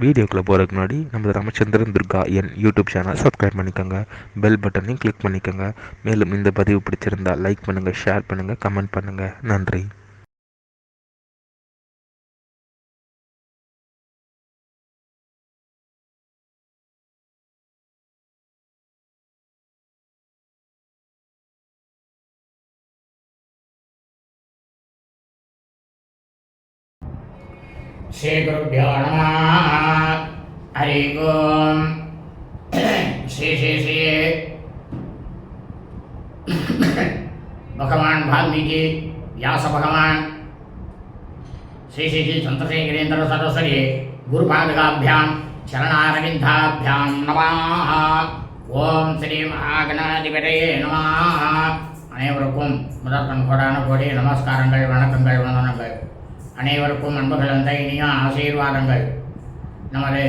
வீடியோக்குள்ளே போகிறதுக்கு முன்னாடி நம்ம Ramachandran Durga YouTube channel subscribe பண்ணிக்கோங்க, பெல் பட்டனையும் கிளிக் பண்ணிக்கோங்க. மேலும் இந்த பதிவு பிடிச்சிருந்தால் லைக் பண்ணுங்கள், ஷேர் பண்ணுங்கள், கமெண்ட் பண்ணுங்கள். நன்றி. श्री गुरुभ्यो नमः। हरि ओम। श्री श्री श्री भगवान वाल्मीकि व्यास भगवान श्री श्री श्री संतशेखरेन्द्र सरस्वती गुरुपादकाभ्यां चरणारविन्दाभ्यां नमः। ओम श्री महागणाधिपतये नमः। அனைவருக்கும் முதற்கண் கோடான கோடி நமஸ்காரங்கள், வணக்கங்கள், வந்தனங்கள். அனைவருக்கும் அன்பு கலந்த இனிய ஆசீர்வாதங்கள். நமது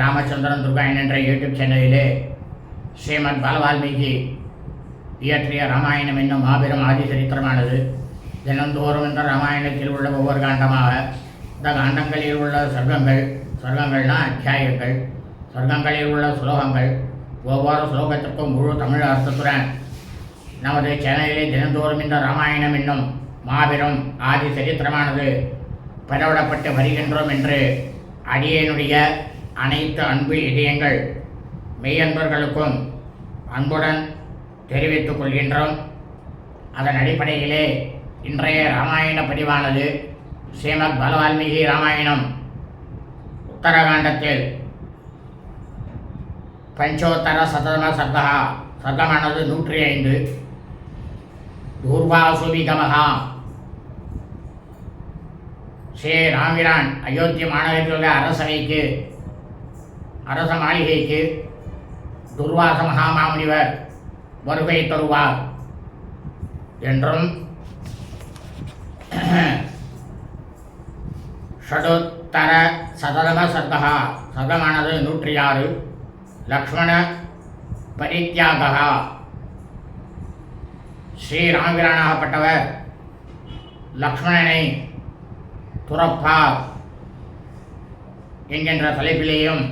ராமச்சந்திரன் துர்கா என்ற யூடியூப் சேனலிலே ஸ்ரீமத் பாலவால்மீகி இயற்றிய ராமாயணம் என்னும் மாபெரும் ஆதி சரித்திரமானது தினந்தோறும் இந்த ராமாயணத்தில் உள்ள ஒவ்வொரு காண்டமாக இந்த காண்டங்களில் உள்ள சொர்க்கங்கள்னா அத்தியாயங்கள், சொர்க்கங்களில் உள்ள ஸ்லோகங்கள், ஒவ்வொரு ஸ்லோகத்திற்கும் முழு தமிழ் அர்த்தத்துடன் நமது சேனலிலே தினந்தோறும் இந்த ராமாயணம் என்னும் மாபெரும் ஆதி சரித்திரமானது பரவடப்பட்டு வருகின்றோம் என்று அடியேனுடைய அனைத்து அன்பு இதயங்கள் மெய்யன்பர்களுக்கும் அன்புடன் தெரிவித்துக் கொள்கின்றோம். அதன் அடிப்படையிலே இன்றைய ராமாயண பதிவானது ஸ்ரீமத் பாலவால்மீகி ராமாயணம் உத்தரகாண்டத்தில் பஞ்சோத்தர சதம சர்க்கமானது 105. தூர்வாசுவிகமகா ஸ்ரீ ராமிரான் அயோத்தி மாநகரில் உள்ள அரச மாளிகைக்கு துர்வாச மகாமாமுனிவர் வருகை தருவார் என்றும் ஷடோத்தர சதம சர்க்கமானது 106. லக்ஷ்மண பரித்யாகா ஸ்ரீராமபிரானாகப்பட்டவர் லக்ஷ்மணனை துறப்பார் என்கின்ற தலைப்பிலேயும்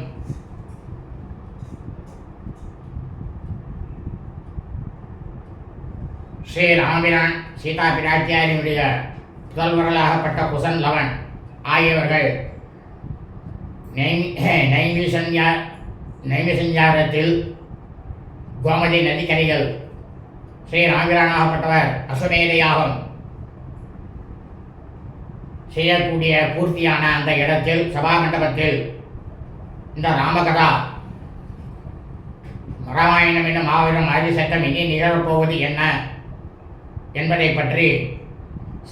ஸ்ரீராமபிரான் சீதா பிராட்டியாரினுடைய புதல்வர்களாகப்பட்ட குசன் லவன் ஆகியவர்கள் நைமிசஞ்சாரத்தில் கோமதி நதிக்கரைகள் ஸ்ரீராமபிரானாகப்பட்டவர் அசுமேத யாகம் செய்யக்கூடிய பூர்த்தியான அந்த இடத்தில் சபா மண்டபத்தில் இந்த ராமகதா ராமாயணம் என்னும் மாபெரும் ஆதி சட்டம் இனி நிகழப்போவது என்ன என்பதை பற்றி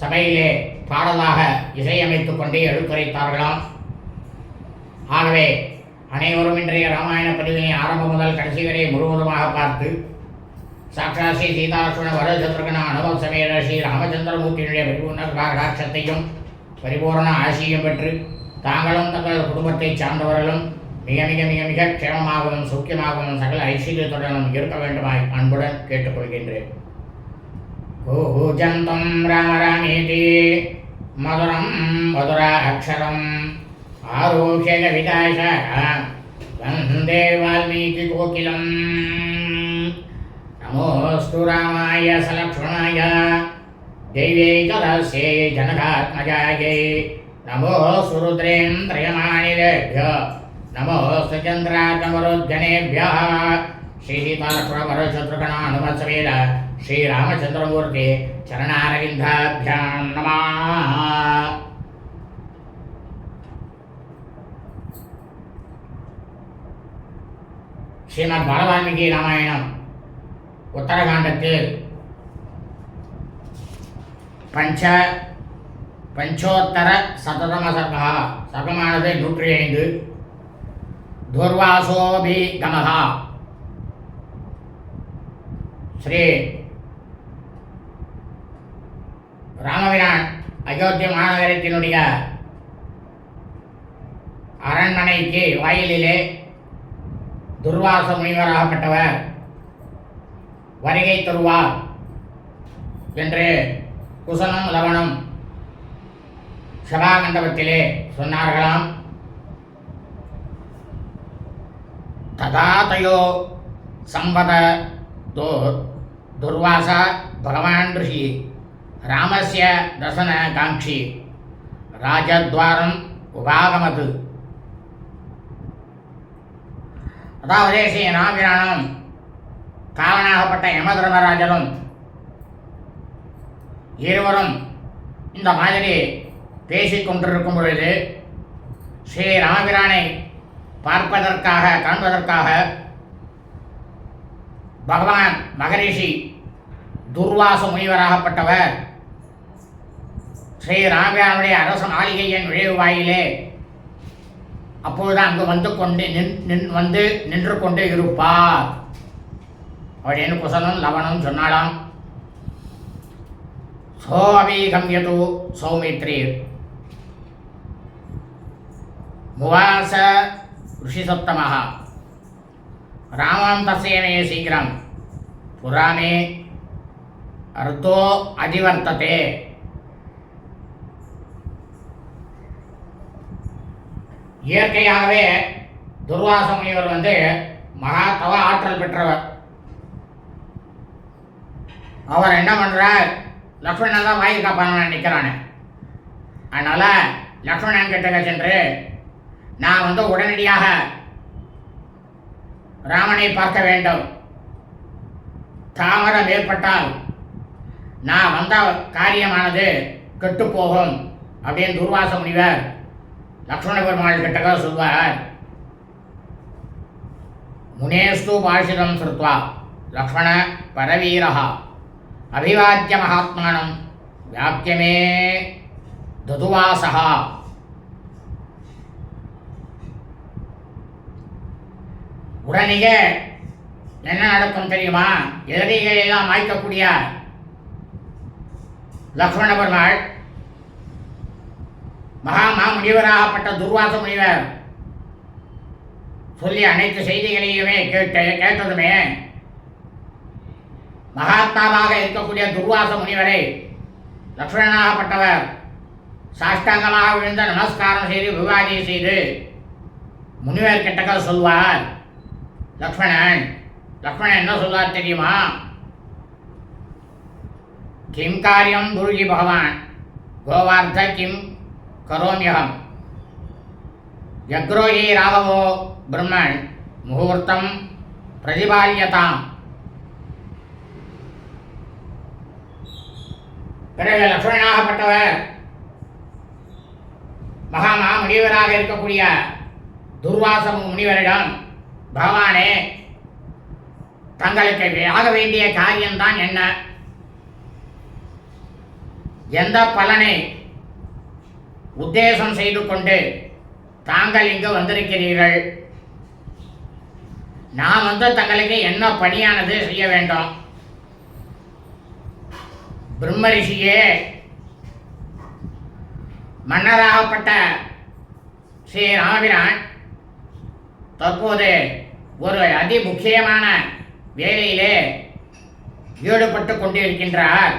சபையிலே பாடலாக இசையமைத்துக் கொண்டே எடுத்துரைத்தார்களாம். ஆகவே அனைவரும் இன்றைய ராமாயண பதிவினை ஆரம்பம் முதல் கடைசி வரை முழுவதுமாக பார்த்து சாட்சாத் ஸ்ரீ சீதாலட்சுமண வரதசத்ருகன அனுபவ சமேத ஸ்ரீ ராமச்சந்திரமூர்த்தியினுடைய பரிபூர்ண கடாட்சத்தையும் பரிபூர்ண ஆசியும் பெற்று தாங்களும் தங்கள் குடும்பத்தை சார்ந்தவர்களும் மிக மிக மிக மிக க்ஷேமமாகவும் சௌக்கியமாகவும் சகல ஐஸ்வர்யத்துடனும் இருக்க வேண்டுமாய் அன்புடன் கேட்டுக்கொள்கின்றேன். கூஜந்தம் ராம ராமேதி மதுரம் மதுரா அக்ஷரம் ஆரோக்கிய கவிதாச வந்தே வால்மீகி கோகிலம். நமோஸ்து ராமாய சலக்ஷ்மணாய दैवे जलस्ये जनकात्मजायै नमो सुरुद्रेन्द्रयमानिलेभ्यो नमोऽस्तु चन्द्रार्कमरुद्गणेभ्यः. श्रीसीतालक्ष्मणवरशत्रुघ्नानुमत्समेत श्रीरामचन्द्रमूर्ति चरणारविन्दाभ्यां नमः. श्रीमद् बालवाल्मीकि रामायणம் உத்தரகாண்டத்தில் பஞ்சோத்தர சததம சர்க்கமானது 105. துர்வாசோபிகமகா ஸ்ரீ ராமபிரான் அயோத்தி மாநகரத்தினுடைய அரண்மனைக்கு வாயிலிலே துர்வாச முனிவராகப்பட்டவர் வருகை தருவார் என்று குசனும் லவனும் சபா மண்டபத்திலே சொன்னார்களாம். तथयो संवद दुर्वासा भगवान् ऋषि रामस्य दर्शनकाङ्क्षी राजद्वारम् उपागमत्. அதாவது ஸ்ரீ ராமபிரானும் காவனாகப்பட்ட யமதர்மராஜனும் இருவரும் இந்த மாதிரி பேசிக் கொண்டிருக்கும் பொழுது ஸ்ரீ ராமபிரானை காண்பதற்காக பகவான் மகரிஷி துர்வாச முனிவராகப்பட்டவர் ஸ்ரீ ராமபிரானுடைய அரச மாளிகையின் நுழைவாயிலே அப்பொழுது அங்கு நின்று கொண்டு இருப்பார் அப்படின்னு குசலும் லவனும் சொன்னாலாம். சோஅபீகம்யது சௌமித்ரீர் முவாச ऋषिसप्तमः रामं तस्यमे शीघ्रं पुराणे अर्थो अधिवर्तते. இயற்கையாகவே துர்வாச முனிவர் மகா தவ ஆற்றல் பெற்றவர். அவர் என்ன பண்றார், லக்ஷ்மணன் தான் வாயு காப்பான நிற்கிறானே, அதனால லக்ஷ்மணன் கிட்ட சென்று நான் உடனடியாக ராமனை பார்க்க வேண்டும், தாமதம் ஏற்பட்டால் நான் வந்த காரியமானது கெட்டுப்போகும் அப்படின்னு துர்வாச முனிவர் லக்ஷ்மண பெருமாள் கிட்ட சொல்வார். முனேஸ்து பாஷிதம் ஸ்ருத்வா லக்ஷ்மண பரவீரஹ அபிவாத்திய மகாத்மானம் வியாக்கியமே ததுவாசஹ. உடனே என்ன நடக்கும் தெரியுமா, எதிரிகளை எல்லாம் மாய்க்கக்கூடிய லக்ஷ்மண பெருமாள் மாமுனிவராகப்பட்ட துர்வாச முனிவர் சொல்லி அனைத்து செய்திகளையுமே கேட்டதுமே மகாத்மாவாக இருக்கக்கூடிய துர்வாச முனிவரை லக்ஷ்மணனாகப்பட்டவர் சாஷ்டாங்கமாக விழுந்த நமஸ்காரம் செய்து விவாதி செய்து முனிவர் கிட்டக்க சொல்வார். லக்ஷ்மணன் என்ன சொல்வார் தெரியுமா, கிம் காரியம் குருஜி பகவான் கோவார்த்த கிம் கரோமியகம் யக்ரோஜி ராகவோ பிரம்மன் முகூர்த்தம் பிரதிபால்யதாம். பிறகு லக்ஷ்மணனாகப்பட்டவர் மகாமா முனிவராக இருக்கக்கூடிய துர்வாச முனிவரிடம், பகவானே தங்களுக்கு ஆக வேண்டிய காரியம்தான் என்ன, எந்த பலனை உத்தேசம் செய்து கொண்டு தாங்கள் இங்கு வந்திருக்கிறீர்கள், நான் தங்களுக்கு என்ன பணியானது செய்ய வேண்டும். பிரம்ம ரிஷியே, மன்னராகப்பட்ட ஸ்ரீ ராமபிரான் தற்போது ஒரு அதி முக்கியமான வேலையிலே ஈடுபட்டு கொண்டிருக்கின்றார்.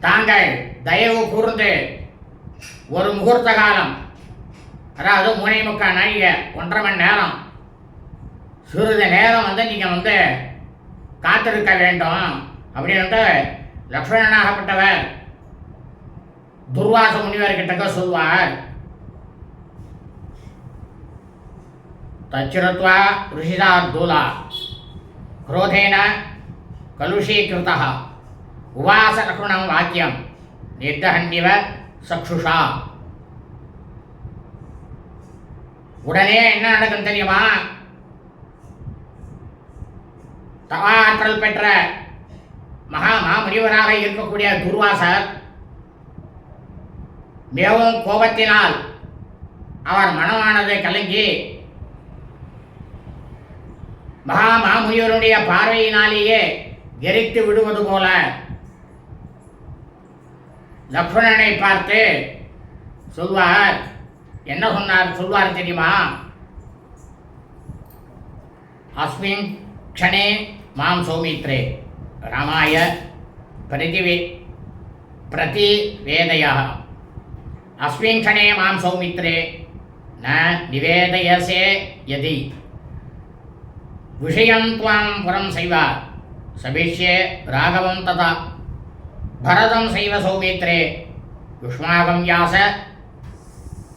தாங்கள் தயவு கூர்ந்து ஒரு முகூர்த்த காலம், அதாவது 3.25 நாழிகை 1.5 மணி நேரம், சிறிது நேரம் நீங்கள் காத்திருக்க வேண்டும் அப்படின்ட்டு லக்ஷ்மணனாகப்பட்டவர் துர்வாச முனிவர்கிட்ட சொல்வார். தச்சுரத்வா ருஷிதார்தூலா क्रोधेन कलुषीकृतः उवास लक्ष्मणं वाक्यं निर्दहन्यव சக்ஷுஷா. உடனே என்ன நடக்கும் தெரியுமா, தவாற்றல் பெற்ற மாமுனிவராக இருக்கக்கூடிய துர்வாசர் மிகவும் கோபத்தினால் அவர் மனமானது கலங்கி மாமுனிவருடைய பார்வையினாலேயே எரித்து விடுவது போல லக்ஷ்மணனை பார்த்து சொல்வார். என்ன சொல்வார் தெரியுமா, அஸ்மின் க்ஷணே மாம் சௌமித்ரே ராமாய பிரதிவேதய அஸ்மின் க்ஷணே மாம் சௌமித்ரே ந நிவேதயசே யதி விஷயம் துவாம் புறம் செய்வா சபிஷ்யே ராகவம் ததா பரதம் செய்வ சௌமித்ரே யுஷ்மாகம் யாச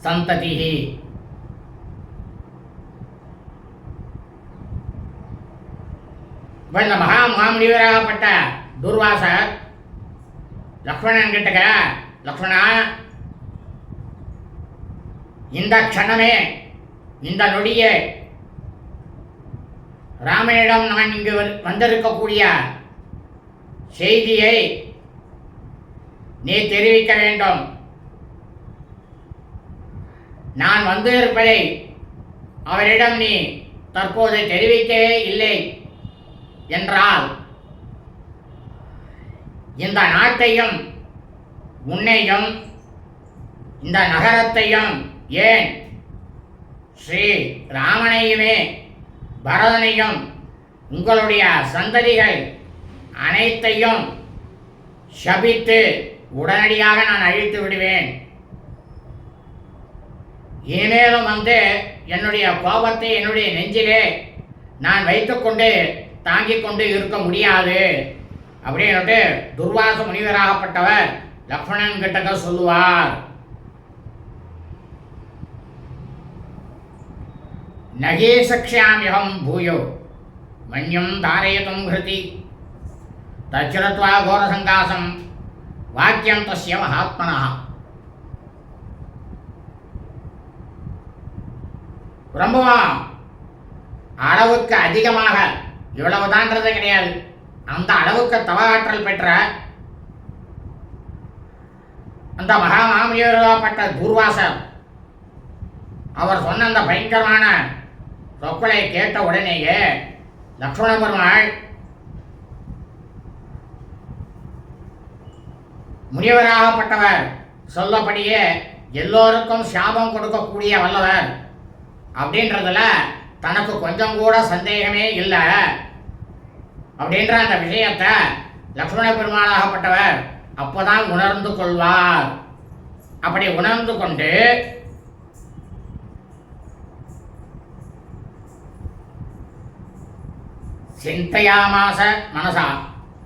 சந்ததிஹி. இந்த மகாமுனிவராகப்பட்ட துர்வாசர் லக்ஷ்மணன் கிட்டக்க, லக்ஷ்மணா, இந்த க்ஷணமே, இந்த நொடியே ராமனிடம் நான் இங்கு வந்திருக்கக்கூடிய செய்தியை நீ தெரிவிக்க வேண்டும். நான் வந்து இருப்பதை அவரிடம் நீ தற்போது தெரிவிக்கவே இல்லை என்றால் இந்த நாட்டையும் உன்னையும் இந்த நகரத்தையும், ஏன் ஸ்ரீ ராமனையுமே பரதனையும் உங்களுடைய சந்ததிகள் அனைத்தையும் சபித்து உடனடியாக நான் அழித்து விடுவேன். இனிமேலும் வந்து என்னுடைய கோபத்தை என்னுடைய நெஞ்சிலே நான் வைத்துக்கொண்டு தாங்கிக் கொண்டு இருக்க முடியாது அப்படின்னுட்டு துர்வாச முனிவராகப்பட்டவர் லக்ஷ்மணன் கிட்ட சொல்லுவார். நகே சக்ஷ்யாமிஹம் பூயோ மன்யம் தாரயதும் ஹிருதி தச்சுரத்வா கோரசங்காசம் வாக்கியம் தஸ்ய மகாத்மனா. ரொம்பவும் அளவுக்கு அதிகமாக, இவ்வளவுதான்றது கிடையாது, அந்த அளவுக்கு தவ ஆற்றல் பெற்ற அந்த மகாமாமுனிவராகப்பட்ட துர்வாசர் அவர் சொன்ன அந்த பயங்கரமான சொற்களை கேட்ட உடனேயே லக்ஷ்மண பெருமாள் முனிவராகப்பட்டவர் சொல்லபடியே எல்லோருக்கும் சாபம் கொடுக்கக்கூடிய வல்லவர் அப்படின்றதுல தனக்கு கொஞ்சம் கூட சந்தேகமே இல்லை அப்படின்ற அந்த விஷயத்தை லக்ஷ்மண பெருமாளாகப்பட்டவர் அப்போதான் உணர்ந்து கொள்வார். அப்படி உணர்ந்து கொண்டு சிந்தையாமாச மனசா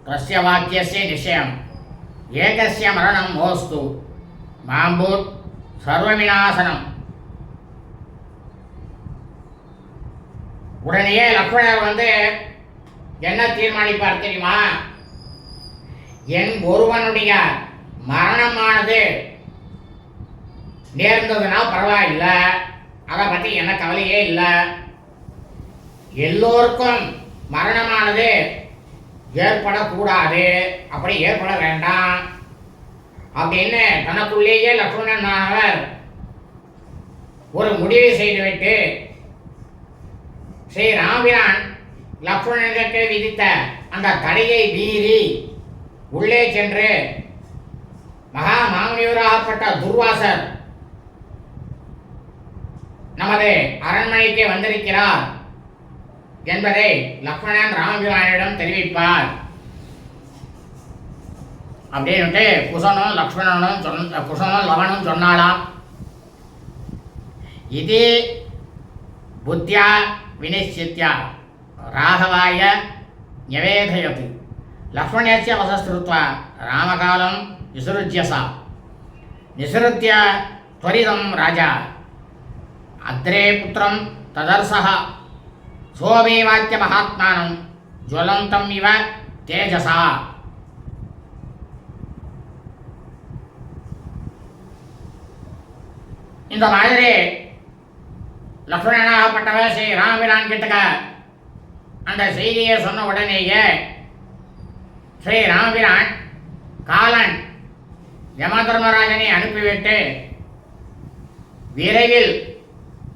தஸ்ய வாக்கியஸ்ய நிச்சயம் ஏகஸ்ய மரணம் மோஸ்து மாம்பூத் சர்வவிநாசனம். உடனேயே லக்ஷ்மணர் வந்து என்ன தீர்மானிப்பார் தெரியுமா? என் ஒருவனுடைய மரணமானது நேர்ந்ததுன்னா பரவாயில்லை, அதை பற்றி என்ன கவலையே இல்லை. எல்லோருக்கும் மரணமானது ஏற்படக்கூடாது, அப்படி ஏற்பட வேண்டாம் அப்படின்னு தனக்குள்ளேயே லக்ஷ்மணன் அவர் ஒரு முடிவை செய்துவிட்டு ஸ்ரீ ராமபிரான் லக்ஷ்மணனுக்கு விதித்த அந்த தடையை மீறி உள்ளே சென்று மகா மாமுனிவராகப்பட்ட துர்வாசர் நமது அரண்மனைக்கு வந்திருக்கிறார் என்பதை லக்ஷ்மணன் ராமபிரானிடம் தெரிவிப்பார். அப்படின்ட்டு குசனும் லக்ஷ்மணனும் குசனும் லவனும் சொன்னாலாம். இது புத்தியா வினிச்சித்யா ராகவாய நிவேதயது லக்ஷ்மணஸ்ய வசஸ்ருத்வா ராமகாலம் விசுருஜ்யசா நிசுருத்ய त्वरितं राजा अग्रे पुत्रं तदर्शः सोऽमेवाद्य महात्मानं ज्वलन्तम् इव तेजसा. இந்த மாதிரி லக்ஷ்மணனாகப்பட்டவர் ஸ்ரீ ராமபிரான் கிட்டக்க அந்த செய்தியை சொன்ன உடனேயே ஸ்ரீ ராமபிரான் காலன் யமதர்மராஜனை அனுப்பிவிட்டு விரைவில்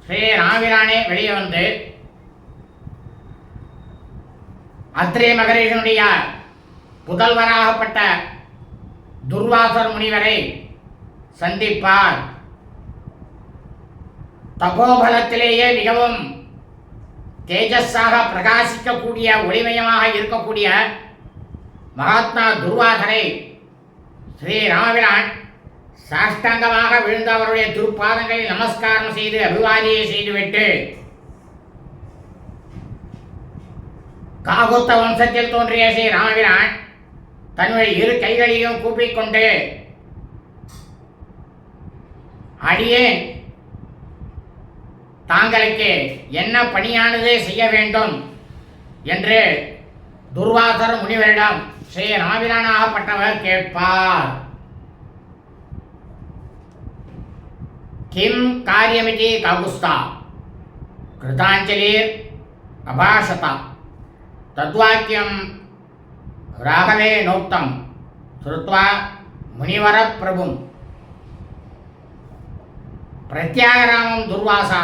ஸ்ரீ ராமபிரானே வெளியே வந்து அத்ரி மகரிஷனுடைய புதல்வராகப்பட்ட துர்வாசர் முனிவரை சந்திப்பார். தபோபலத்திலேயே மிகவும் தேஜஸாக பிரகாசிக்கக்கூடிய ஒளிமயமாக இருக்கக்கூடிய மகாத்மா துர்வாசரை ஸ்ரீ ராமபிரான் சாஷ்டாங்கமாக விழுந்த அவருடைய திருப்பாதங்களில் நமஸ்காரம் செய்து அபிவாதியை செய்துவிட்டு காகுத்த வம்சத்தில் தோன்றிய ஸ்ரீ ராமபிரான் தன்னுடைய இரு கைகளையும் கூப்பிக்கொண்டு, அடியேன் தாங்களுக்கு என்ன பணியானது செய்ய வேண்டும் என்று துர்வாசர் முனிவரிடம் ஸ்ரீ ராமபிரானாகப்பட்டவர் கேட்பார். கிம் காரியமிதி காகுஸ்தா கிருதாஞ்சலிர் அபாஷதா தத்வாக்கியம் ராகவே நோக்தம் ஸ்ருத்வா முனிவர பிரபும் பிரத்யாகராமம் துர்வாசா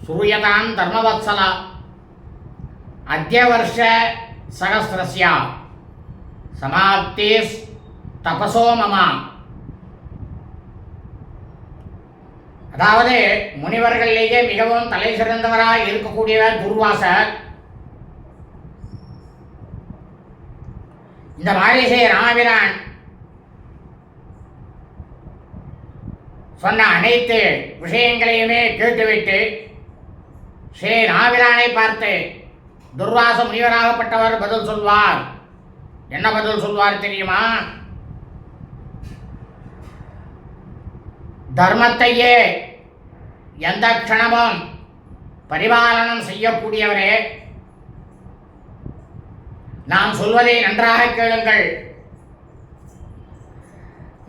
சூயதாம் தர்மவத்சலா அத்ய வருஷ சகஸ்ரஸ்ய சமாப்திஸ் தபசோ மமா. அதாவது முனிவர்களிலேயே மிகவும் தலை சிறந்தவராய் இருக்கக்கூடியவர் துர்வாசர். இந்த மாரிசை ராமபிரான் சொன்ன அனைத்து விஷயங்களையுமே கேட்டுவிட்டு ஸ்ரீ ராமபிரானை பார்த்து துர்வாச முனிவராகப்பட்டவர் பதில் சொல்வார். என்ன பதில் சொல்வார் தெரியுமா? தர்மத்தையே எந்த க்ஷணமும் பரிபாலனம் செய்யக்கூடியவரே, நான் சொல்வதை நன்றாக கேளுங்கள்.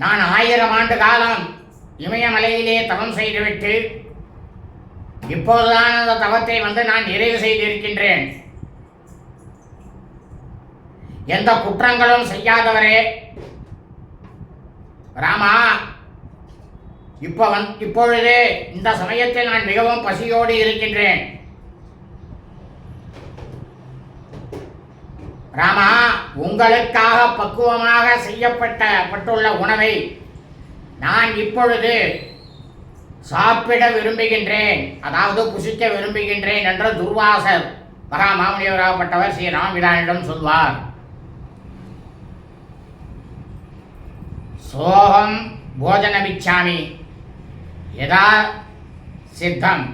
நான் 1000 ஆண்டு காலம் இமயமலையிலே தவம் செய்துவிட்டு இப்போதுதான் அந்த தவத்தை நான் நிறைவு செய்திருக்கின்றேன். எந்த குற்றங்களும் செய்யாதவரே ராமா, இப்பொழுது இந்த சமயத்தில் நான் மிகவும் பசியோடு இருக்கின்றேன். ராமா, உங்களுக்காக பக்குவமாக செய்யப்பட்டுள்ள உணவை நான் இப்பொழுது சாப்பிட விரும்புகின்றேன், அதாவது புசிக்க விரும்புகின்றேன் என்று துர்வாசர் மகாமாமுனிவராகப்பட்டவர் ஸ்ரீ ராமபிரானிடம் சொல்வார். சோகம் போஜனமிச்சாமி யதா சித்தம்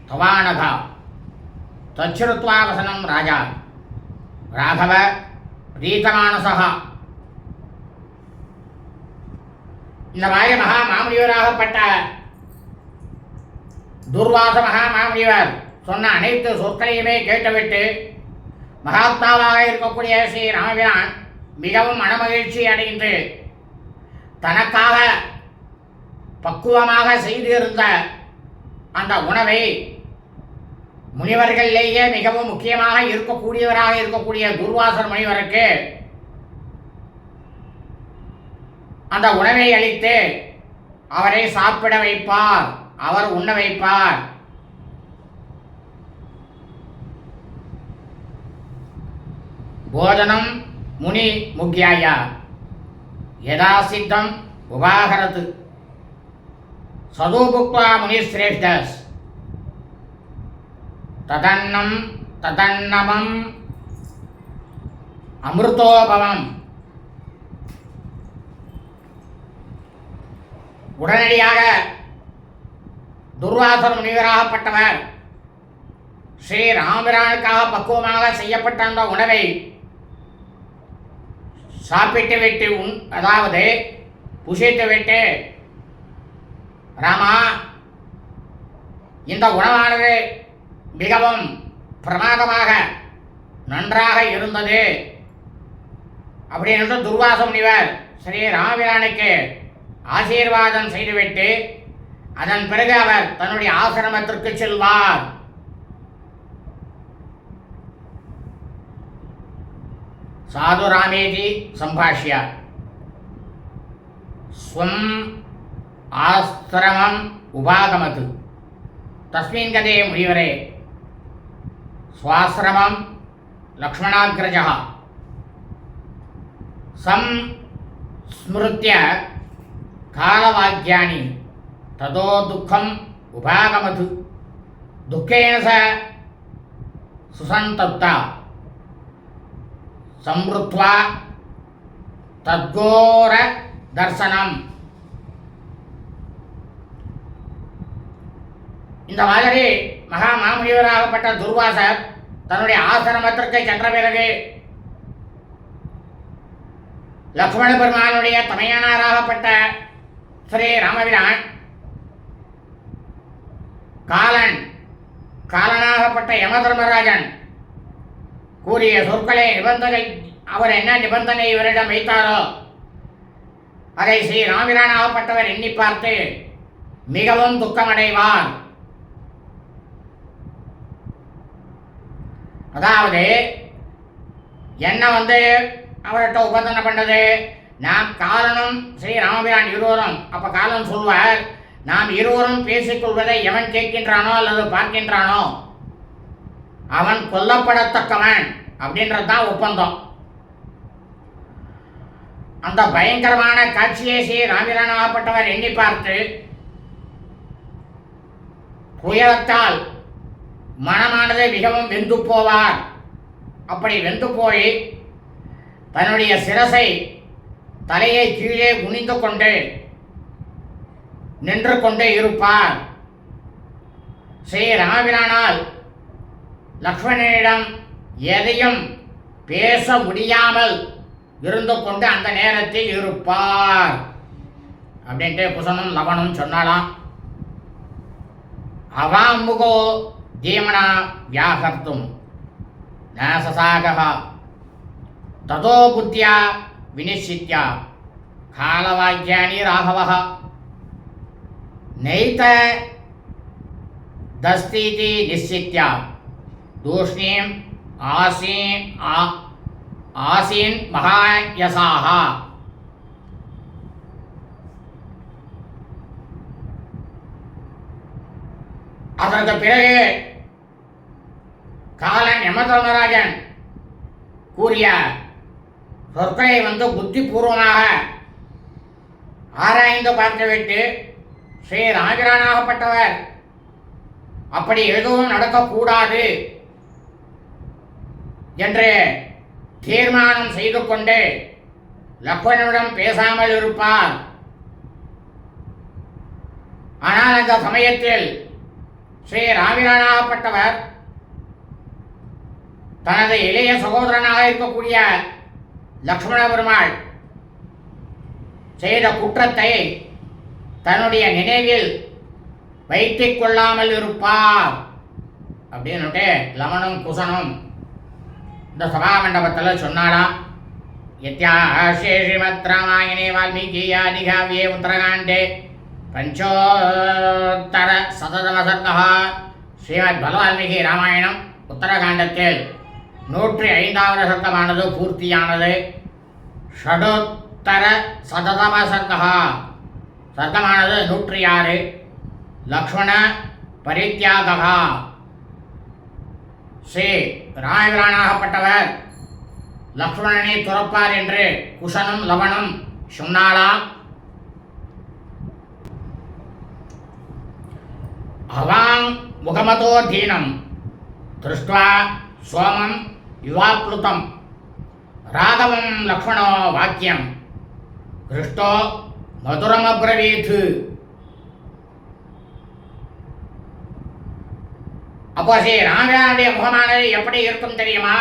தவானகா தச்சுருத்வாவசனம் ராஜா ராகவ பிரீதமானசா. இந்த மாதிரி மகாமாமுனிவராகப்பட்ட துர்வாச மகாமாமுனிவர் சொன்ன அனைத்து சொற்களையுமே கேட்டுவிட்டு மகாத்மாவாக இருக்கக்கூடிய ஸ்ரீ ராமபிரான் மிகவும் மனமகிழ்ச்சி அடைந்து தனக்காக பக்குவமாக செய்திருந்த அந்த உணவை முனிவர்களிலேயே மிகவும் முக்கியமாக இருக்கக்கூடிய துர்வாசர் முனிவருக்கு அந்த உணவை அளித்து அவரை சாப்பிட வைப்பார், அவர் உண்ண வைப்பார். போஜனம் முனி முக்கியாய யதா சித்தம் உபாகரத்து சதுபுக்வா முனிஸ்ரேஷ்டஸ் ததன்னமம் அமிர்தோபவம். உடனடியாக துர்வாசர் முனிவராகப்பட்டவர் ஸ்ரீ ராமபிரானுக்காக பக்குவமாக செய்யப்பட்ட அந்த உணவை சாப்பிட்டு விட்டு அதாவது புசித்து விட்டு, ராமா, இந்த உணவானது மிகவும் பிரமாதமாக நன்றாக இருந்தது அப்படின்னு துர்வாச முனிவர் ஸ்ரீ ராமபிரானுக்கு ஆசீர்வாதம் செய்துவிட்டு அதன் பிறகு அவர் தன்னுடைய ஆசிரமத்திற்கு செல்வார். சாது ராமேதி சம்பாஷ்ய ஸ்வம் ஆஸ்திரமம் உபாகமது தஸ்மின் கதே முனிவரே ஸ்வாஸ்ரமம் லக்ஷ்மணாக்ரஜः ஸ்மிருத்ய காலவாக்யானி ததோ துக்கம் உபாகமது துக்கேன ச சுசந்தப்தா சம்ருத்வா தத்கோர தர்சனம். இந்த மாதிரி மகாமாமுனிவராகப்பட்ட துர்வாசர் தன்னுடைய ஆசிரமத்திற்கு சென்ற பிறகு லக்ஷ்மண பெருமானுடைய தமையனாராகப்பட்ட ஸ்ரீ ராமபிரான் காலனாகப்பட்ட யம தர்மராஜன் கூறிய சொற்களை நிபந்தனை, அவர் என்ன நிபந்தனை இவரிடம் வைத்தாரோ அதை ஸ்ரீ ராமபிரானாகப்பட்டவர் எண்ணி பார்த்து மிகவும் துக்கமடைவார். அதாவது என்ன அவர்கிட்ட உபந்தனை பண்ணது, நாம் காலனும் ஸ்ரீ ராமபிரான் இருவரும், அப்ப காலன் சொல்வார், நாம் இருவரும் பேசிக்கொள்வதை எவன் கேட்கின்றானோ அல்லது பார்க்கின்றானோ அவன் கொல்லப்படத்தக்கவன் அப்படின்றது தான் ஒப்பந்தம். அந்த பயங்கரமான காட்சியை ஸ்ரீ ராமபிரானாகப்பட்டவர் எண்ணி பார்த்து துயரத்தால் மனமானது மிகவும் வெந்து போவார். அப்படி வெந்து போய் தன்னுடைய சிரசை, தலையை கீழே குனிந்து கொண்டு நின்று கொண்டே இருப்பார். ஸ்ரீ ராமபிரானால் லக்ஷ்மணனிடம் எதையும் பேச முடியாமல் இருந்து கொண்டு அந்த நேரத்தில் இருப்பார் அப்படின்ட்டு குசனும் லவனும் சொன்னாலாம். அவாமுகோ தீமனா வியாகர்த்தும் நசசாகா ததோ புத்தியா வினிச்சித்யா காலவாக்கியானி ராகவः நைத தஸ்தீதி நிச்சித்யா தூஷ்ணீம் ஆசீன் மகாயசாः. அதற்கு பிறகு காலன் யமதர்மராஜன் கூறிய சொற்களை புத்திபூர்வமாக ஆராய்ந்து பார்த்துவிட்டு ஸ்ரீ ராமபிரானாகப்பட்டவர் அப்படி எதுவும் நடக்கக்கூடாது என்று தீர்மானம் செய்து கொண்டு லக்ஷ்மணனிடம் பேசாமல் இருப்பார். ஆனால் அந்த சமயத்தில் ஸ்ரீ ராமபிரானாகப்பட்டவர் தனது இளைய சகோதரனாக இருக்கக்கூடிய லக்ஷ்மண பெருமாள் செய்த குற்றத்தை தன்னுடைய நினைவில் வைத்துக் கொள்ளாமல் இருப்பார் அப்படின்னுட்டு லவனும் குசனும் இந்த சபா மண்டபத்தில் சொன்னாலாம். யத்யாஹ்யே ஸ்ரீமத் ராமாயணே வால்மீகி ஆதிகாவ்யே உத்தரகாண்டே பஞ்சோத்தர சததம சர்க்கः ஸ்ரீமத் பலவால்மீகி ராமாயணம் உத்தரகாண்டத்தில் 105வது சர்க்கமானது பூர்த்தியானது. ஷடோத்தர சததம சர்க்கः சர்க்கமானது 106. லக்ஷ்மண பரித்யாகः ஸ்ரீ ராமபிரானாகப்பட்டவர் லக்ஷ்மணனை துறப்பார் என்று குஷனும் லவனும் சொன்னாலாம். அவாங் முகமதோ தீனம் திருஷ்ட்வா சோமம் யுவாப்ளுதம் ராகவம் லக்ஷ்மணோ வாக்கியம் கிருஷ்டோ மதுரமப்ரவீத். அப்போ ஸ்ரீ ராமபிரானுடைய முகமானது எப்படி இருக்கும் தெரியுமா?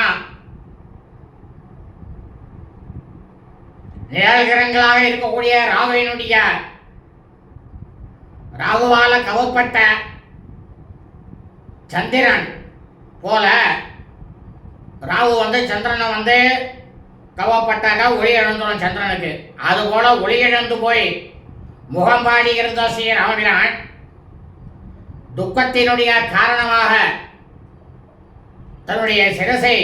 நிழல்கிரங்களாக இருக்கக்கூடிய ராகுவினுடைய ராகுவால கவப்பட்ட சந்திரன் போல ராகு சந்திரனை கவப்பட்டாக ஒளி இழந்துடும் சந்திரனுக்கு. அதுபோல ஒளி இழந்து போய் முகம் பாடி இருந்த ஸ்ரீ ராமபிரான் துக்கத்தினுடைய காரணமாக தன்னுடைய சிரசை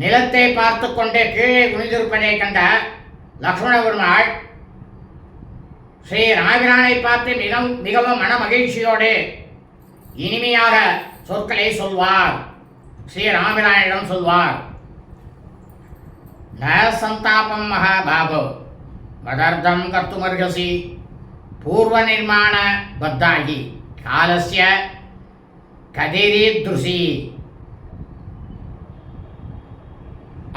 நிலத்தை பார்த்து கொண்டு கீழே குனிந்திருப்பதை கண்ட லக்ஷ்மண பெருமாள் ஸ்ரீ ராமபிரானை பார்த்து மிகவும் மன மகிழ்ச்சியோடு இனிமையாக சொற்களை சொல்வார். ஸ்ரீ ராமபிரானிடம் சொல்வார், ந சந்தாபம் மகாபாபோ மதர்த்தம் கர்த்துமர்ஹசி பூர்வ நிர்மாண பத்தாகி காலஸ்ய கதிரீத்ருசி.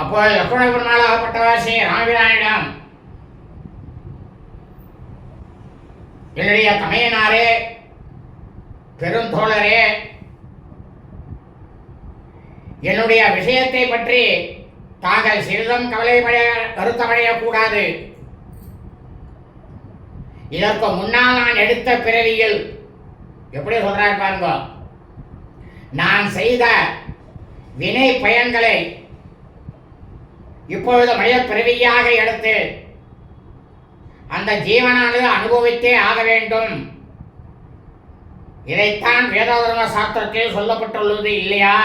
அப்போ லக்ஷ்மண பெருமாளாகப்பட்டவர் ஸ்ரீ ராமபிரானிடம், என்னுடைய தமையனாரே, பெருந்தோழரே, என்னுடைய விஷயத்தை பற்றி தாங்கள் சிறிதும் வருத்தமடையக்கூடாது. இதற்கு முன்னால் நான் எடுத்த பிறவியில் எப்படி சொல்றார் பாருங்க, நான் செய்த வினை பயன்களை இப்பொழுது மனித பிறவியாக எடுத்து அந்த ஜீவனானது அனுபவித்தே ஆக வேண்டும். இதைத்தான் வேத தர்ம சாஸ்திரத்தில் சொல்லப்பட்டுள்ளது இல்லையா?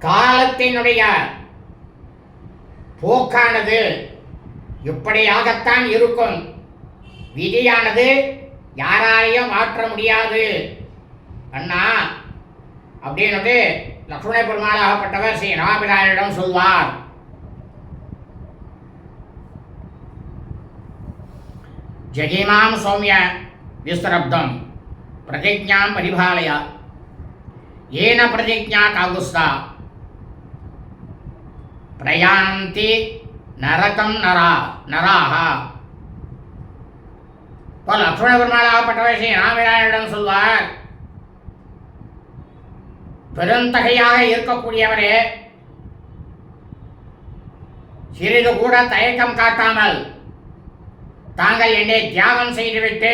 காலத்தினுடைய போக்கானது இப்படியாகத்தான் இருக்கும். விதியானது யாராலையும் மாற்ற முடியாது அண்ணா அப்படின்னு லக்ஷ்மண பெருமாளாகப்பட்டவர் ஸ்ரீ ராமபிரானிடம் சொல்வார். ஜகிமாம் சௌமிய விஸ்ரப்தம் பிரதிஜ்ஞாம் பரிபாலய ஏன பிரதிஜ்ஞா காகுஸ்தா பிரயாந்தி நரகம் நராக. இப்போ லக்ஷ்மண பெருமாளாகப்பட்டவர் ஸ்ரீ ராமபிரானிடம் சொல்வார், பெருந்தகையாக இருக்கக்கூடியவரே, சிறிது கூட தயக்கம் காட்டாமல் தாங்கள் என்னை தியாகம் செய்துவிட்டு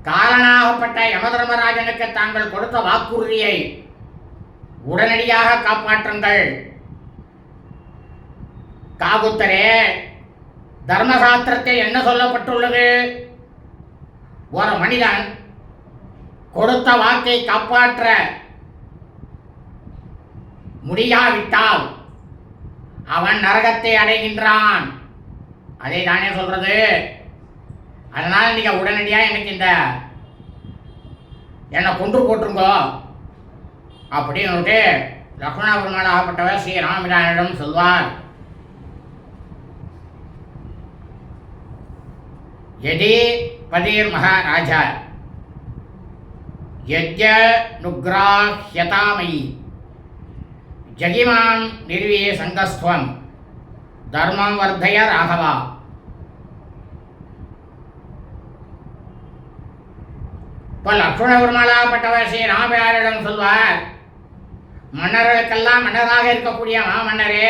காலனாகப்பட்ட யமதர்மராஜனுக்கு தாங்கள் கொடுத்த வாக்குறுதியை உடனடியாக காப்பாற்றுங்கள். காகுத்தரே, தர்மசாஸ்திரத்தில் என்ன சொல்லப்பட்டுள்ளது? ஒரு மனிதன் கொடுத்த வாக்கை காப்பாற்ற முடியாவிட்டால் அவன் நரகத்தை அடைகின்றான். அதை தானே சொல்றது. அதனால நீங்க உடனடியாக எனக்கு என்னை கொன்று போட்டுருங்கோ அப்படின்னு லக்ஷ்மண பெருமாளாகப்பட்டவர் ஸ்ரீ ராமபிரானிடம் சொல்வார். யதி பதிர் மகாராஜா யஜ்ய நுக்ராஹ்யதாமயி ஜகிமாம் நிர்வே சங்கஸ்துவம் தர்மம் வர்தய ராகவா. இப்போ லக்ஷ்மண பெருமாளாகப்பட்டவர் ஸ்ரீ ராமபிரானிடம் சொல்வார், மன்னர்களுக்கெல்லாம் மன்னராக இருக்கக்கூடிய மாமன்னரே,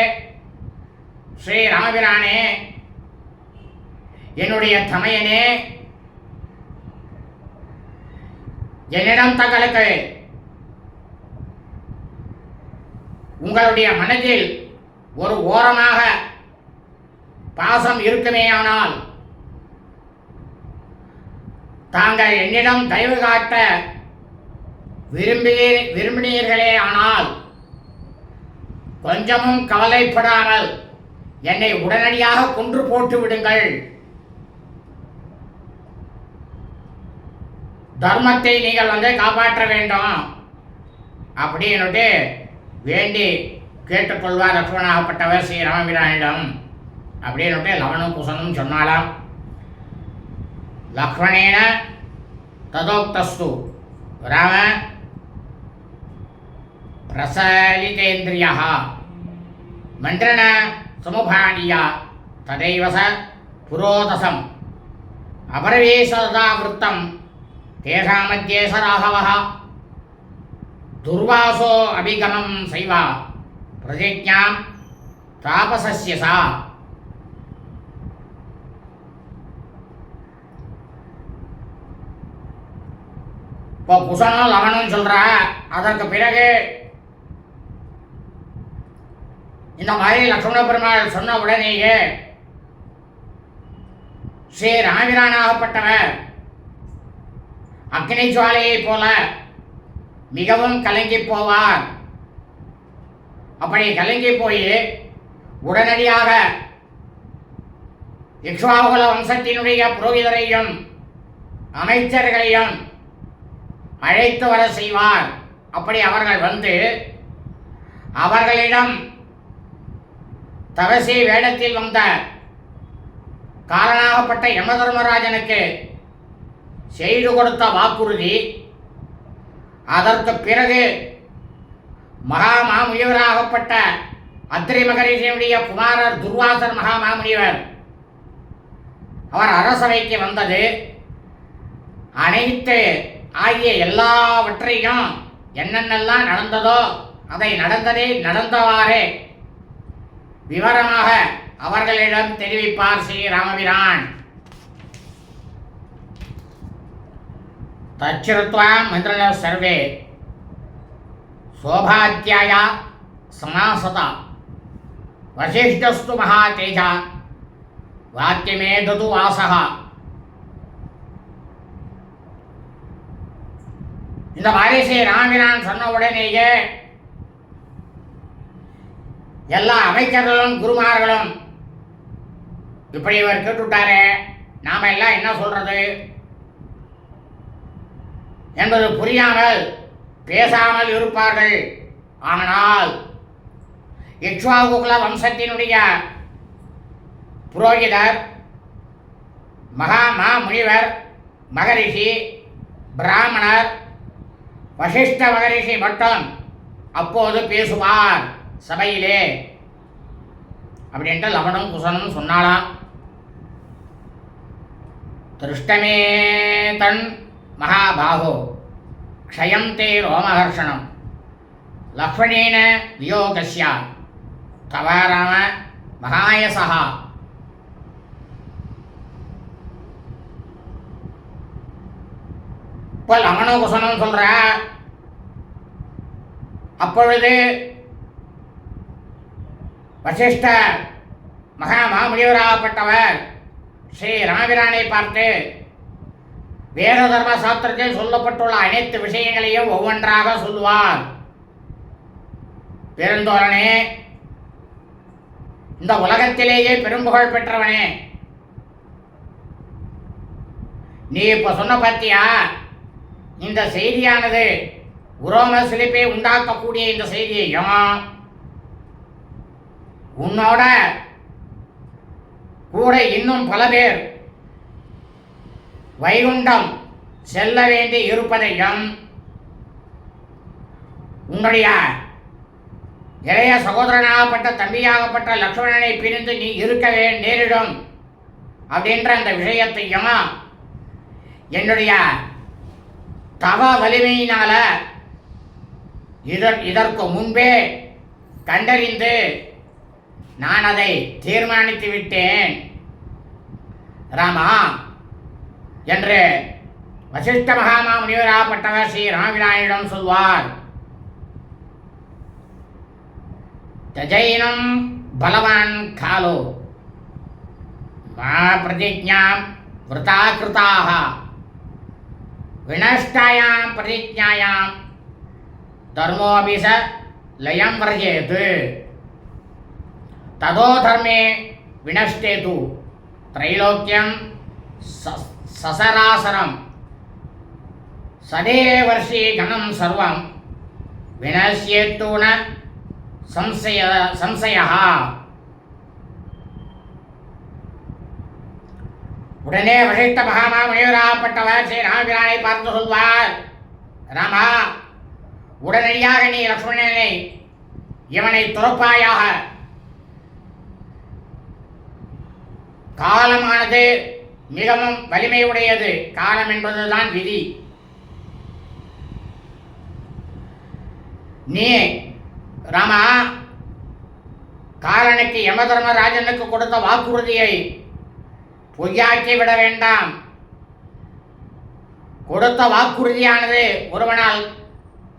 ஸ்ரீ ராமபிரானே, என்னுடைய தமையனே, என்னிடம் தங்களுக்கு உங்களுடைய மனதில் ஒரு ஓரமாக பாசம் இருக்குமேயானால் தாங்கள் என்னிடம் தயவு காட்ட விரும்பினீர்களே ஆனால் கொஞ்சமும் கவலைப்படாமல் என்னை உடனடியாக கொன்று போட்டு விடுங்கள். தர்மத்தை நீங்கள் காப்பாற்ற வேண்டும் அப்படின்னு வேண்டி கேட்டுக்கொள்வார் லக்ஷ்மணாகப்பட்டவர் ஸ்ரீ ராமபிரானிடம். அப்படின்னு லவனும் குசனும் சொன்னாலாம். லக்ஷ்மணேன ததோக்தஸ்து ராம பிரசலிதேந்திரியா மந்திரண சமுபானியா ததைவ ச புரோதசம் அபரவேசதா விருத்தம் தேஷாமத்யே ச ராகவः துர்வாசோ அபிகமம் சைவா பிரதிஜ்ஞாம் தாபசஸ்ய சா. இப்போ குசனும் லவனும் சொல்ற. அதற்கு பிறகு இந்த மாதிரி லக்ஷ்மண பெருமாள் சொன்ன உடனேயே ஸ்ரீ ராமபிரானாகப்பட்டவர் அக்னி ஜுவாலையை போல மிகவும் கலங்கி போவார். அப்படி கலங்கி போய் உடனடியாக இக்ஷ்வாகுல வம்சத்தினுடைய புரோகிதரையும் அமைச்சர்களையும் அழைத்து வர செய்வார். அப்படி அவர்கள் வந்து அவர்களிடம் தவசி வேடத்தில் வந்த காலனாகப்பட்ட யமதர்மராஜனுக்கு செய்து கொடுத்த வாக்குறுதி, அதற்கு பிறகு மகாமாமுனிவராகப்பட்ட அத்ரி மகரிஷியுடைய குமாரர் துர்வாசர் மகாமாமுனிவர் அவர் அரசவைக்கு வந்தது, அனைத்து ஆகிய எல்லாவற்றையும் என்னென்னலாம் நடந்ததோ அதை நடந்தவாறே விவரமாக அவர்களிடம் தெரிவிப்பார் ஸ்ரீ ராமபிரான். தச்சுருத்வா மந்திர சர்வே சோபாத்தியாயா சமாசதா வசிஷ்டஸ்து மகாதேஜா வாக்கியமே தது வாசகா. இந்த மாதிரி ஸ்ரீ ராமபிரான் சொன்ன உடனேயே எல்லா அமைச்சர்களும் குருமார்களும் இப்படி இவர் கேட்டுவிட்டாரே, நாம எல்லாம் என்ன சொல்றது என்பது புரியாமல் பேசாமல் இருப்பார்கள். ஆனால் இக்ஷ்வாகுகுல வம்சத்தினுடைய புரோகிதர் முனிவர் மகரிஷி பிராமணர் வசிஷ்ட மகரிஷி மட்டும் அப்போது பேசுவார் சபையிலே அப்படின்ட்டு லவணம் குசனம் சொன்னாலாம். திருஷ்டமே தன் மகாபாகோ க்ஷயம் தே ரோமஹர்ஷணம் லக்ஷ்மணேன வியோகஸ்யா தவ ராம மகாயசா. இப்போ லவண குசனம் சொல்ற அப்பொழுது வசிஷ்ட மாமுனிவராகப்பட்டவர் ஸ்ரீ ராமபிரானை பார்த்து வேத தர்ம சாஸ்திரத்தில் சொல்லப்பட்டுள்ள அனைத்து விஷயங்களையும் ஒவ்வொன்றாக சொல்லுவார். பெருந்தோரனே, இந்த உலகத்திலேயே பெரும்புகழ் பெற்றவனே, நீ இப்ப சொன்ன பார்த்தியா, இந்த செய்தியானது உரோம சிலிப்பை உண்டாக்கக்கூடிய இந்த செய்தியையும் உன்னோட கூட இன்னும் பல பேர் வைகுண்டம் செல்ல வேண்டி இருப்பதையும் உன்னுடைய இளைய சகோதரனாகப்பட்ட தம்பியாகப்பட்ட லக்ஷ்மணனை பிரிந்து நீ இருக்க நேரிடும் அப்படின்ற அந்த விஷயத்தையும் என்னுடைய தவ வலிமையினால இதற்கு முன்பே கண்டறிந்து நான் அதை தீர்மானித்து விட்டேன் ராமா என்று வசிஷ்ட மகாமுனிவராகப்பட்டவர் ஸ்ரீ ராமபிரானிடம் சொல்வார். தஜைனம் பலவான் காலோ மா பிரதிஜ்ஞாம் விருதா கிருதாக வினஷ்டாயாம் பிரதிஜ்ஞாயாம் தர்மோபிச லயம் வர்ஜேத் ததோ தர்மே வினஷ்டேது த்ரைலோக்கியம் சசராசரம் சதே வர்ஷே கணம் சர்வம் வினஷ்யேத்துன சம்சய. உடனே வசிஷ்ட மகாமுனிவராகப்பட்டவர் ஸ்ரீ ராமபிரானை பார்த்து சொல்வார், ராமா, உடனடியாக நீ லக்ஷ்மணனை இவனை துறப்பாயாக. காலமானது மிகவும் வலிமையுடையது. காலம் என்பதுதான் விதி. நீ ராமா காலனுக்கு யமதர்மராஜனுக்கு கொடுத்த வாக்குறுதியை பொய்யாக்கி விட வேண்டாம். கொடுத்த வாக்குறுதியானது ஒருவனால்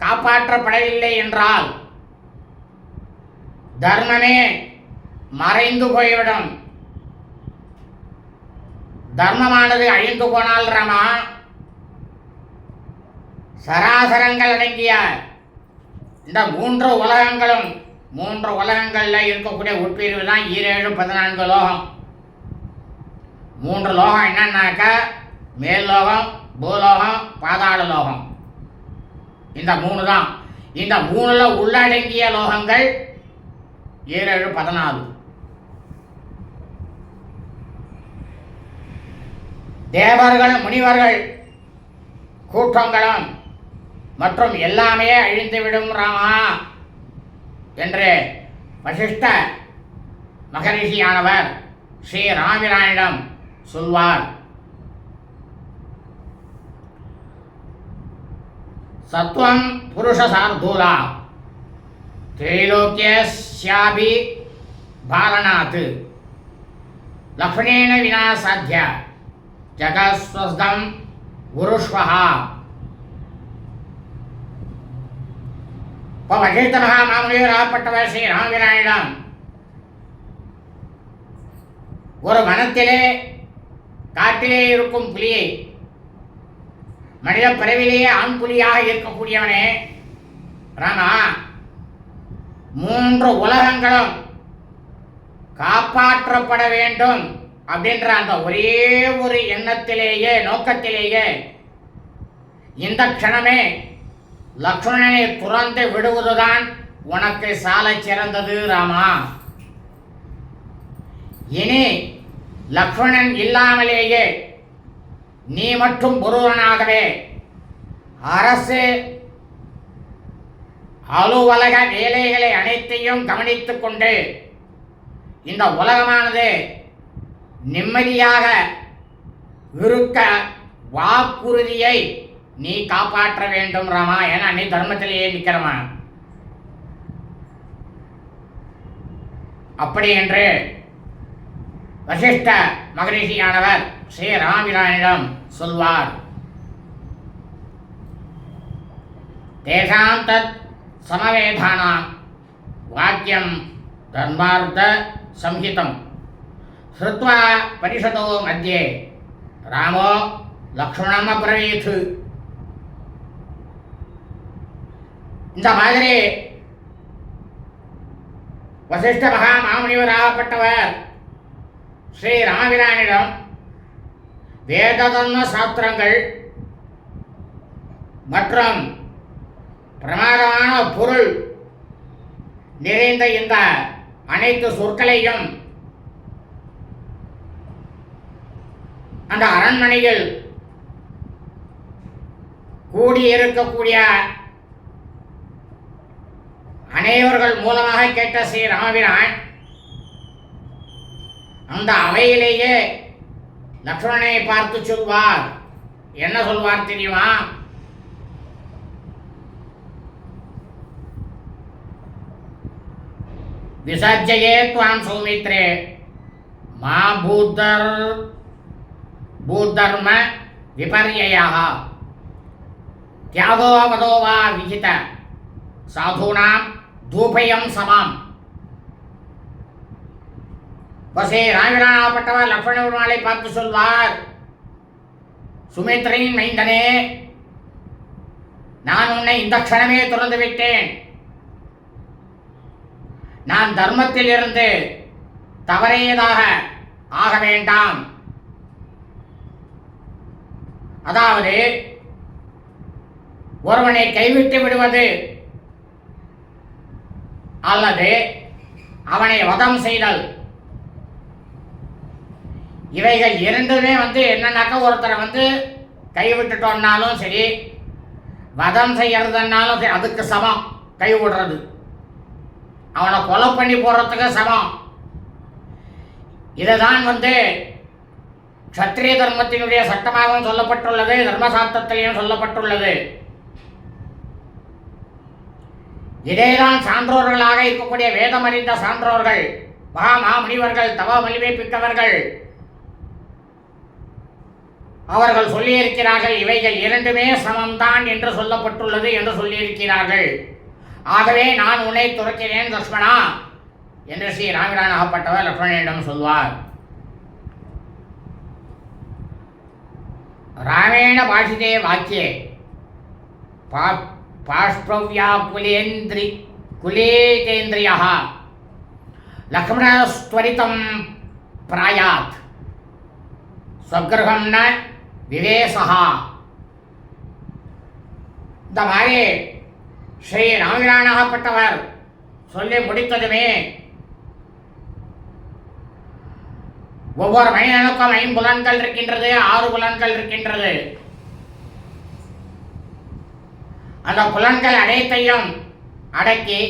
காப்பாற்றப்படவில்லை என்றால் தர்மமே மறைந்து போய்விடும். தர்மமானது அழிந்து போனால் ராமா சராசரங்கள் அடங்கிய இந்த மூன்று உலகங்களில் இருக்கக்கூடிய உட்பிரிவு தான் 17-14 லோகம். 3 லோகம் என்னன்னாக்க மேல் லோகம், பூலோகம், பாதாள லோகம். இந்த 3 தான். இந்த 3ல உள்ளடங்கிய லோகங்கள் 17-14. தேவர்கள், முனிவர்கள் கூட்டங்களும் மற்றும் எல்லாமே அழிந்துவிடும் ராமா என்று வசிஷ்ட மகரிஷியானவர் ஸ்ரீ ராமபிரானிடம் சொல்வார். சத்வம் புருஷ சார்தூலா திரைலோக்கியஸ்யாபி பாலனாத் லக்ஷ்மணேன வினா சாத்திய ஜகஸ்வஸ்தம் குருஷ்வஹா. இப்போ வசிஷ்ட மகாமாமுனிவர் ஆகப்பட்டவர் ஸ்ரீ ராமபிரானிடம் ஒரு வனத்திலே காட்டிலே இருக்கும் புலியை, மனித பிறவிலேயே ஆண் புலியாக இருக்கக்கூடியவனே ராமா, 3 உலகங்களும் காப்பாற்றப்பட வேண்டும் அப்படின்ற அந்த ஒரே ஒரு எண்ணத்திலேயே நோக்கத்திலேயே இந்த க்ஷணமே லக்ஷ்மணனை துறந்து விடுவதுதான் உனக்கு சால சிறந்தது ராமா. இனி லக்ஷ்மணன் இல்லாமலேயே நீ மட்டும் ஒருவனாகவே அரசு அலுவலக வேலைகளை அனைத்தையும் கவனித்துக் கொண்டு இந்த உலகமானது நிம்மதியாக இருக்க வாக்குறுதியை நீ காப்பாற்ற வேண்டும் ராமா. ஏன்னா நீ தர்மத்திலேயே நிற்கிறமா. அப்படி என்று வசிஷ்ட மகரிஷியானவர் ஸ்ரீ ராமபிரானிடம் சொல்வார். தேசாம் தத் சமவேதானாம் வாக்கியம் தர்மார்த்த சம்ஹிதம் ஸ்ருத்வா பரிஷதோ மத்தியே ராமோ லக்ஷ்மணம் அப்ரவீத். இந்த மாதிரி வசிஷ்ட மகாமாமுனிவராகப்பட்டவர் ஸ்ரீ ராமபிரானிடம் வேத தர்ம சாஸ்திரங்கள் மற்றும் பிரமாதமான பொருள் நிறைந்த இந்த அனைத்து சொற்களையும் அந்த அரண்மனையில் கூடியிருக்கக்கூடிய அனைவர்கள் மூலமாக கேட்ட ஸ்ரீ ராமபிரான் அந்த அவையிலேயே லக்ஷ்மணனை பார்த்து சொல்வார். என்ன சொல்வார் தெரியுமா? விசர்ஜயே துவாம் சௌமித்ரே மா பூத்தர்ம விபர்யயः தியாகோ வதோ வா விஹித சாதுனாம் தூபயம் சமாம். பசே ராமபிரானாகப்பட்டவர் லக்ஷ்மண பெருமாளை பார்த்து சொல்வார், சுமித்ரையின் மைந்தனே, நான் உன்னை இந்த க்ஷணமே துறந்து விட்டேன். நான் தர்மத்தில் இருந்து தவறியதாக ஆக வேண்டாம். அதாவது ஒருவனை கைவிட்டு விடுவது அல்லது அவனை வதம் செய்தல், இவைகள் இரண்டுமே என்னன்னாக்கா ஒருத்தரை கைவிட்டுட்டோம்னாலும் சரி, வதம் செய்யறதுனாலும் சரி, அதுக்கு சமம். கை விடுறது அவனை கொலை பண்ணி போடுறதுக்கு சமம். இதுதான் க்ஷத்ரிய தர்மத்தினுடைய சட்டமாகவும் சொல்லப்பட்டுள்ளது, தர்மசாஸ்திரத்திலையும் சொல்லப்பட்டுள்ளது. இதேதான் சான்றோர்களாக இருக்கக்கூடிய வேதம் அறிந்த சான்றோர்கள், மகாமுனிவர்கள், தவ வலிமை பித்தவர்கள் அவர்கள் சொல்லியிருக்கிறார்கள். இவைகள் இரண்டுமே சமம்தான் என்று சொல்லப்பட்டுள்ளது என்று சொல்லியிருக்கிறார்கள். ஆகவே நான் உன்னை துறக்கிறேன் லக்ஷ்மணா என்று ஸ்ரீ ராமபிரானாகப்பட்டவர் லக்ஷ்மணனிடம் சொல்வார். ராமேண பாஷிதே வாக்கியே பாஷ்பவ்யா குலேதேந்திரியः லக்ஷ்மணஸ்த்வரிதம் பிராயாத் ஸ்வக்ருஹம் ந விவேசஹ. இந்த மாதிரி ஸ்ரீ ராமபிரானாகப்பட்டவர் சொல்லி முடித்ததுமே ஒவ்வொரு மனிதனுக்கும் 5 புலன்கள் இருக்கின்றது, 6 புலன்கள் இருக்கின்றது. அந்த புலன்கள் அனைத்தையும் அடக்கி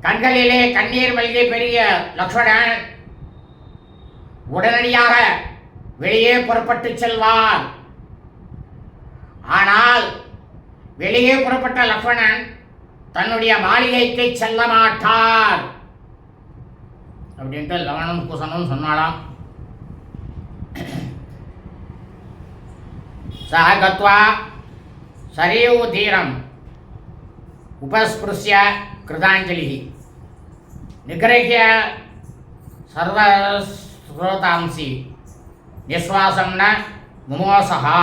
கண்களிலே கண்ணீர் மல்கி பெரிய லக்ஷ்மணன் உடனடியாக வெளியே புறப்பட்டு செல்வார். ஆனால் வெளியே புறப்பட்ட லக்ஷ்மணன் தன்னுடைய மாளிகைக்கு செல்ல மாட்டார் அப்படின்ட்டு லவனும் குசனும் சொன்னாலாம். சா கத்வா சரீவு தீரம் உபஸ்பிருஷ்ய கிருதாஞ்சலி நிகிரஹ்ய சர்வஸ்ரோதாம்சி நிஸ்வாசம் ந முமோசஹா.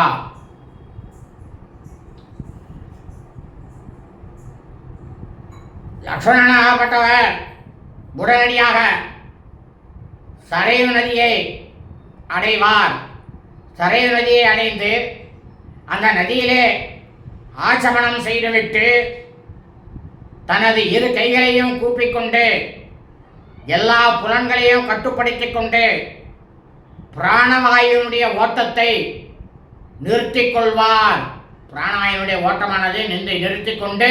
லக்ஷ்மணனாகப்பட்டவர் உடனடியாக சரையு நதியை அடைவார். சரையு நதியை அடைந்து அந்த நதியிலே ஆச்சமனம் செய்துவிட்டு தனது இரு கைகளையும் கூப்பிக்கொண்டு எல்லா புலன்களையும் கட்டுப்படுத்திக் கொண்டு பிராணவாயுனுடைய ஓட்டத்தை நிறுத்திக் கொள்வார். பிராணவாயுனுடைய ஓட்டமானது நிறுத்திக் கொண்டு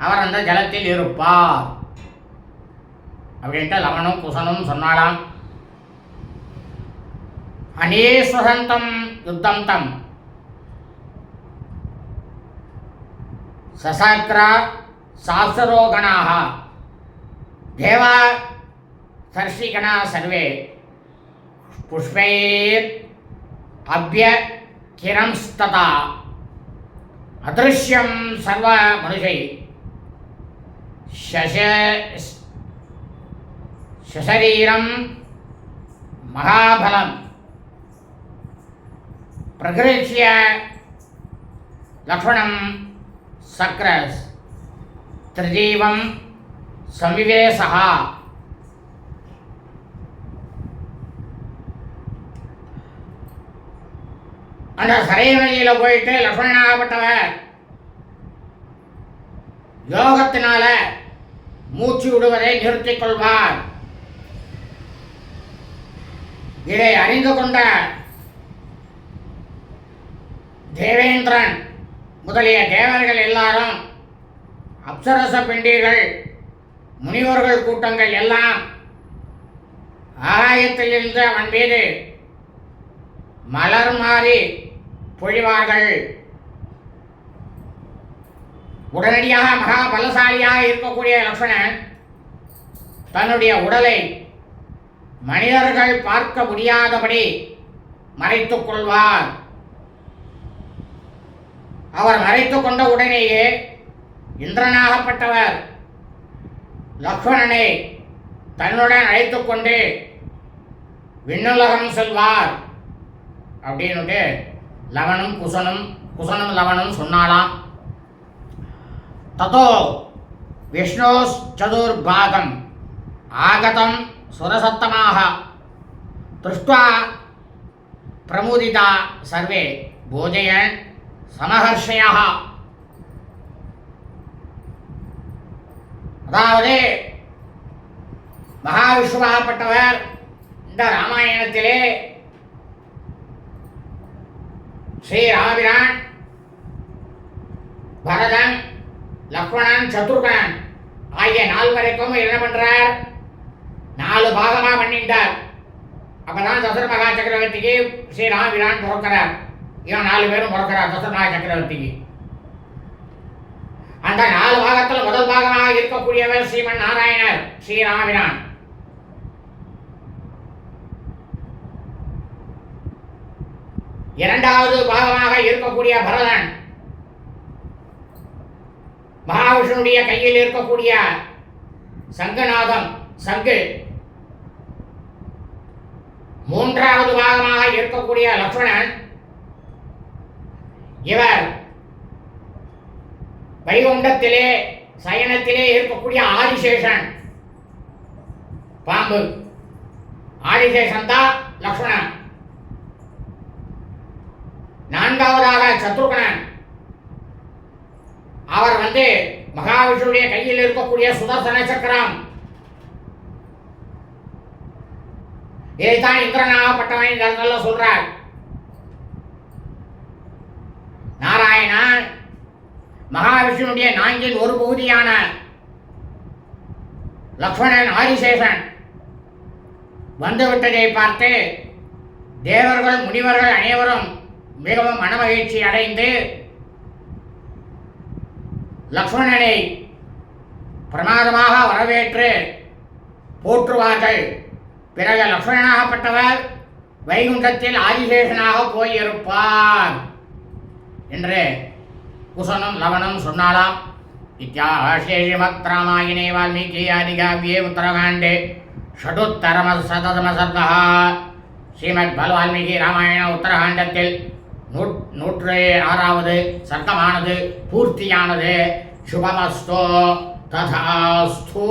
அவர் அந்த ஜலத்தில் இருப்பார் அப்படின்ட்டு லவனும் குசனும் சொன்னாலாம். அநேஸ்வசந்தம் யுத்தம் தம் சசக்ரா சாஸ்திரோகணாக தேவா சர்ஷிகணா சர்வே புஷ்பைர் அப்ய கிரம்ஸ்ததா அதிருஷ்யம் சர்வ மனுஷை சசரீரம் மகாபலம் பிரகிருஷ்ய லக்ஷ்மணம் சக்ரஸ் திரிஜீவம் சம்விவேசஹா. அந்த சரையநதியில் போயிட்டு லக்ஷ்மணனாகப்பட்டவர் யோகத்தினால மூச்சு விடுவதை நிறுத்திக் கொள்வார். இதை அறிந்து கொண்ட தேவேந்திரன் முதலிய தேவர்கள் எல்லாரும், அப்சரச பிண்டிகள், முனிவர்கள் கூட்டங்கள் எல்லாம் ஆகாயத்திலிருந்து அவன் மீது மலர் மாறி பொழிவார்கள். உடனடியாக மகாபலசாலியாக இருக்கக்கூடிய லக்ஷ்மணன் தன்னுடைய உடலை மனிதர்கள் பார்க்க முடியாதபடி மறைத்துக் கொள்வார். அவர் மறைத்துக் கொண்ட உடனேயே இந்திரனாகப்பட்டவர் லக்ஷ்மணனை தன்னுடன் அழைத்துக் கொண்டு விண்ணுலகம் செல்வார் அப்படின்னுட்டு லவனும் குசனும் லவனும் சொன்னாலாம். ததோ விஷ்ணோ சதுர்பாகம் ஆகதம் சுரசத்தமாக திருஷ்ட்வா பிரமுதிதா சர்வே போஜயன் சமஹர்ஷயா. அதாவது மகாவிஷ்ணுவாகப்பட்டவர் இந்த ராமாயணத்திலே ஸ்ரீராமபிரான், பரதன், லக்ஷ்மணன், சத்ருகன் ஆகிய நால்வரைக்கும் என்ன பண்றார்? 4 பாகமாக பண்ணிட்டார். அப்பதான் தசரத மகா சக்கரவர்த்திக்கு ஸ்ரீராமபிரான் பிறக்கிறார். இவன் 4 பேரும் பிறக்கிறார் தசரத மகா சக்கரவர்த்திக்கு. அந்த 4 பாகத்தில் முதல் பாகமாக இருக்கக்கூடியவர் ஸ்ரீமன் நாராயணர் ஸ்ரீராமபிரான். இரண்டாவது பாகமாக இருக்கக்கூடிய பரதன் மகாவிஷ்ணுடைய கையில் இருக்கக்கூடிய சங்கநாதம் சங்கு. மூன்றாவது பாகமாக இருக்கக்கூடிய லக்ஷ்மணன், இவர் வைகுண்டத்திலே சயனத்திலே இருக்கக்கூடிய ஆதிசேஷன் பாம்பு. ஆதிசேஷன் தான் லக்ஷ்மணன். நான்காவதாக சத்ருகனன், அவர் மகாவிஷ்ணுடைய கையில் இருக்கக்கூடிய சுதர்சன சக்கரம். இதைத்தான் இந்திரனாகப்பட்டவன் இந்த இடத்துல சொல்றார். நாராயணா மகாவிஷ்ணுடைய நான்கில் ஒரு பகுதியான லக்ஷ்மணன் ஆதிசேஷன் வந்துவிட்டதை பார்த்து தேவர்கள் முனிவர்கள் அனைவரும் மிகவும் மனமகிழ்ச்சி அடைந்து லக்ஷ்மணனை பிரமாதமாக வரவேற்று போற்றுவார்கள். பிறகு லக்ஷ்மணனாகப்பட்டவர் வைகுண்டத்தில் ஆதிசேஷனாக போயிருப்பார் என்று குசனும் லவனும் சொன்னாலாம். இத்தியாசேஷிமத் ராமாயணே வால்மீகி ஆதிகாவ்யே உத்தரகாண்டே ஷடுத்தரமசதமசர்கா. ஸ்ரீமத் வால்மீகி ராமாயண உத்தரகாண்டத்தில் 106வது சர்க்கமானது பூர்த்தியானது. சுபமஸ்தோ ததாஸ்து.